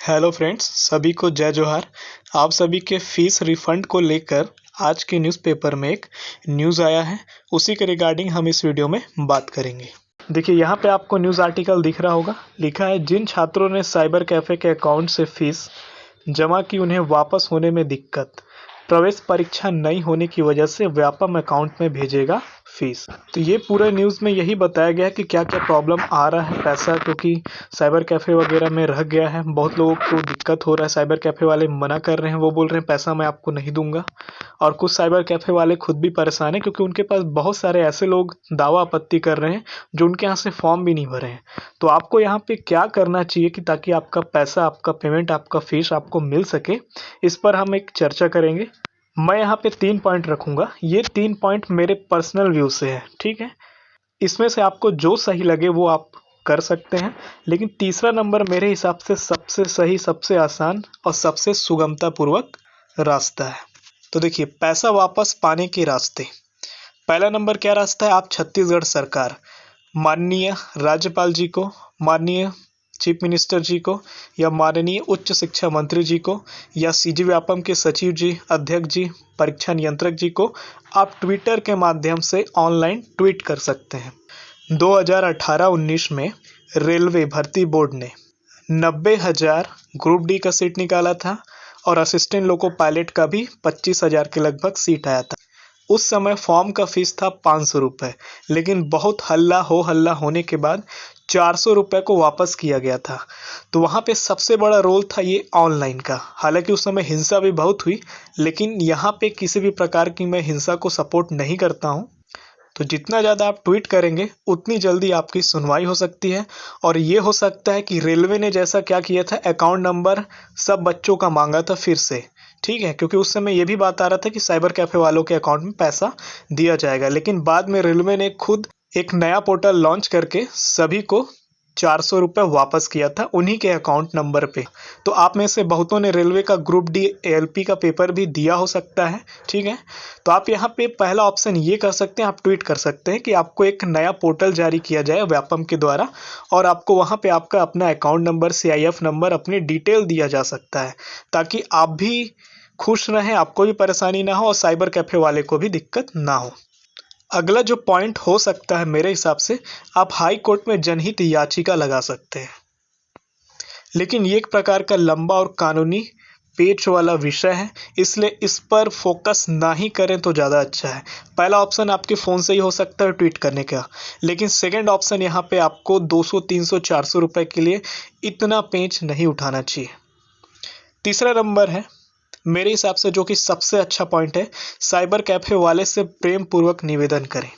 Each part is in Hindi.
हेलो फ्रेंड्स, सभी को जय जोहार। आप सभी के फीस रिफंड को लेकर आज के न्यूज़पेपर में एक न्यूज़ आया है। उसी के रिगार्डिंग हम इस वीडियो में बात करेंगे। देखिए, यहाँ पे आपको न्यूज़ आर्टिकल दिख रहा होगा। लिखा है, जिन छात्रों ने साइबर कैफ़े के अकाउंट से फीस जमा की उन्हें वापस होने में दिक्कत। प्रवेश परीक्षा नहीं होने की वजह से व्यापम अकाउंट में भेजेगा फीस। तो ये पूरे न्यूज़ में यही बताया गया है कि क्या क्या प्रॉब्लम आ रहा है। पैसा क्योंकि साइबर कैफ़े वगैरह में रह गया है, बहुत लोगों को दिक्कत हो रहा है। साइबर कैफ़े वाले मना कर रहे हैं, वो बोल रहे हैं पैसा मैं आपको नहीं दूंगा। और कुछ साइबर कैफ़े वाले खुद भी परेशान हैं क्योंकि उनके पास बहुत सारे ऐसे लोग दावा आपत्ति कर रहे हैं जो उनके यहाँ से फॉर्म भी नहीं भरे हैं। तो आपको यहाँ पे क्या करना चाहिए कि ताकि आपका पैसा, आपका पेमेंट, आपका फीस आपको मिल सके, इस पर हम एक चर्चा करेंगे। मैं यहाँ पे 3 पॉइंट रखूंगा। ये 3 पॉइंट मेरे पर्सनल व्यू से है, ठीक है। इसमें से आपको जो सही लगे वो आप कर सकते हैं। लेकिन तीसरा नंबर मेरे हिसाब से सबसे सही, सबसे आसान और सबसे सुगमता पूर्वक रास्ता है। तो देखिए, पैसा वापस पाने के रास्ते। पहला नंबर क्या रास्ता है? आप छत्तीसगढ़ सरकार, माननीय राज्यपाल जी को, माननीय चीफ मिनिस्टर जी को, या माननीय उच्च शिक्षा मंत्री जी को, या सीजी व्यापम के सचिव जी, अध्यक्ष जी, परीक्षा नियंत्रक जी को आप ट्विटर के माध्यम से ऑनलाइन ट्वीट कर सकते हैं। 2018-19 में रेलवे भर्ती बोर्ड ने 90,000 ग्रुप डी का सीट निकाला था और असिस्टेंट लोको पायलट का भी 25,000 के लगभग सीट आया था। उस समय फॉर्म का फीस था 500 रुपये, लेकिन बहुत हल्ला होने के बाद 400 रुपये को वापस किया गया था। तो वहाँ पे सबसे बड़ा रोल था ये ऑनलाइन का। हालांकि उस समय हिंसा भी बहुत हुई, लेकिन यहाँ पे किसी भी प्रकार की मैं हिंसा को सपोर्ट नहीं करता हूँ। तो जितना ज़्यादा आप ट्वीट करेंगे उतनी जल्दी आपकी सुनवाई हो सकती है। और ये हो सकता है कि रेलवे ने जैसा क्या किया था, अकाउंट नंबर सब बच्चों का मांगा था फिर से, ठीक है। क्योंकि उस समय ये भी बात आ रहा था कि साइबर कैफ़े वालों के अकाउंट में पैसा दिया जाएगा, लेकिन बाद में रेलवे ने खुद एक नया पोर्टल लॉन्च करके सभी को 400 रुपये वापस किया था उन्हीं के अकाउंट नंबर पे। तो आप में से बहुतों ने रेलवे का ग्रुप डी एएलपी का पेपर भी दिया हो सकता है, ठीक है। तो आप यहाँ पे पहला ऑप्शन ये कर सकते हैं, आप ट्वीट कर सकते हैं कि आपको एक नया पोर्टल जारी किया जाए व्यापम के द्वारा, और आपको वहाँ पे आपका अपना अकाउंट नंबर, CIF नंबर, अपनी डिटेल दिया जा सकता है, ताकि आप भी खुश रहें, आपको भी परेशानी ना हो और साइबर कैफ़े वाले को भी दिक्कत ना हो। अगला जो पॉइंट हो सकता है मेरे हिसाब से, आप हाई कोर्ट में जनहित याचिका लगा सकते हैं। लेकिन ये एक प्रकार का लंबा और कानूनी पेच वाला विषय है, इसलिए इस पर फोकस ना ही करें तो ज़्यादा अच्छा है। पहला ऑप्शन आपके फ़ोन से ही हो सकता है ट्वीट करने का, लेकिन सेकंड ऑप्शन यहाँ पे आपको 200, 300, 400 रुपये के लिए इतना पेच नहीं उठाना चाहिए। तीसरा नंबर है मेरे हिसाब से, जो कि सबसे अच्छा पॉइंट है, साइबर कैफ़े वाले से प्रेम पूर्वक निवेदन करें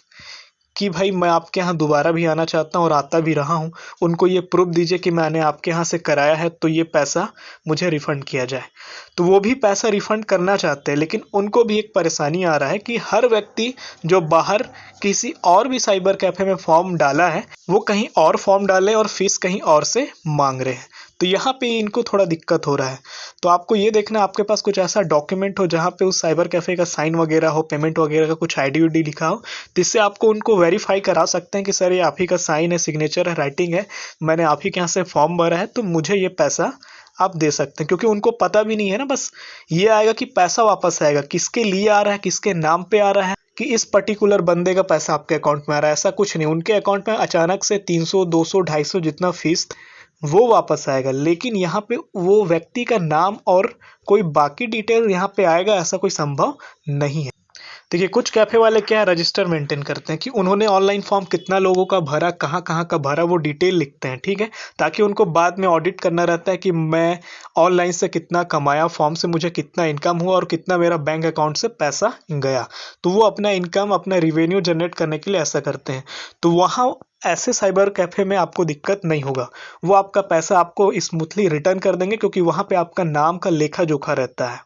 कि भाई मैं आपके यहाँ दोबारा भी आना चाहता हूँ और आता भी रहा हूँ। उनको ये प्रूफ दीजिए कि मैंने आपके यहाँ से कराया है, तो ये पैसा मुझे रिफ़ंड किया जाए। तो वो भी पैसा रिफ़ंड करना चाहते हैं, लेकिन उनको भी एक परेशानी आ रहा है कि हर व्यक्ति जो बाहर किसी और भी साइबर कैफ़े में फॉर्म डाला है, वो कहीं और फॉर्म डाले और फीस कहीं और से मांग रहे हैं। तो यहाँ पे इनको थोड़ा दिक्कत हो रहा है। तो आपको ये देखना, आपके पास कुछ ऐसा डॉक्यूमेंट हो जहाँ पे उस साइबर कैफ़े का साइन वगैरह हो, पेमेंट वगैरह का कुछ ID उडी लिखा हो, जिससे आपको उनको वेरीफाई करा सकते हैं कि सर ये आप ही का साइन है, सिग्नेचर है, राइटिंग है, मैंने आप ही के यहाँ से फॉर्म भरा है, तो मुझे ये पैसा आप दे सकते हैं। क्योंकि उनको पता भी नहीं है ना, बस ये आएगा कि पैसा वापस आएगा, किसके लिए आ रहा है, किसके नाम पे आ रहा है, कि इस पर्टिकुलर बंदे का पैसा आपके अकाउंट में आ रहा है। ऐसा कुछ नहीं, उनके अकाउंट में अचानक से 300, 200, 250 जितना फीस वो वापस आएगा, लेकिन यहाँ पे वो व्यक्ति का नाम और कोई बाकी डिटेल यहाँ पे आएगा, ऐसा कोई संभव नहीं है। देखिए, कुछ कैफ़े वाले क्या है, रजिस्टर मेंटेन करते हैं कि उन्होंने ऑनलाइन फॉर्म कितना लोगों का भरा, कहाँ कहाँ का भरा, वो डिटेल लिखते हैं, ठीक है। ताकि उनको बाद में ऑडिट करना रहता है कि मैं ऑनलाइन से कितना कमाया, फॉर्म से मुझे कितना इनकम हुआ और कितना मेरा बैंक अकाउंट से पैसा गया। तो वो अपना इनकम, अपना रिवेन्यू जनरेट करने के लिए ऐसा करते हैं। तो वहाँ ऐसे साइबर कैफ़े में आपको दिक्कत नहीं होगा, वो आपका पैसा आपको स्मूथली रिटर्न कर देंगे, क्योंकि वहाँ पे आपका नाम का लेखा जोखा रहता है।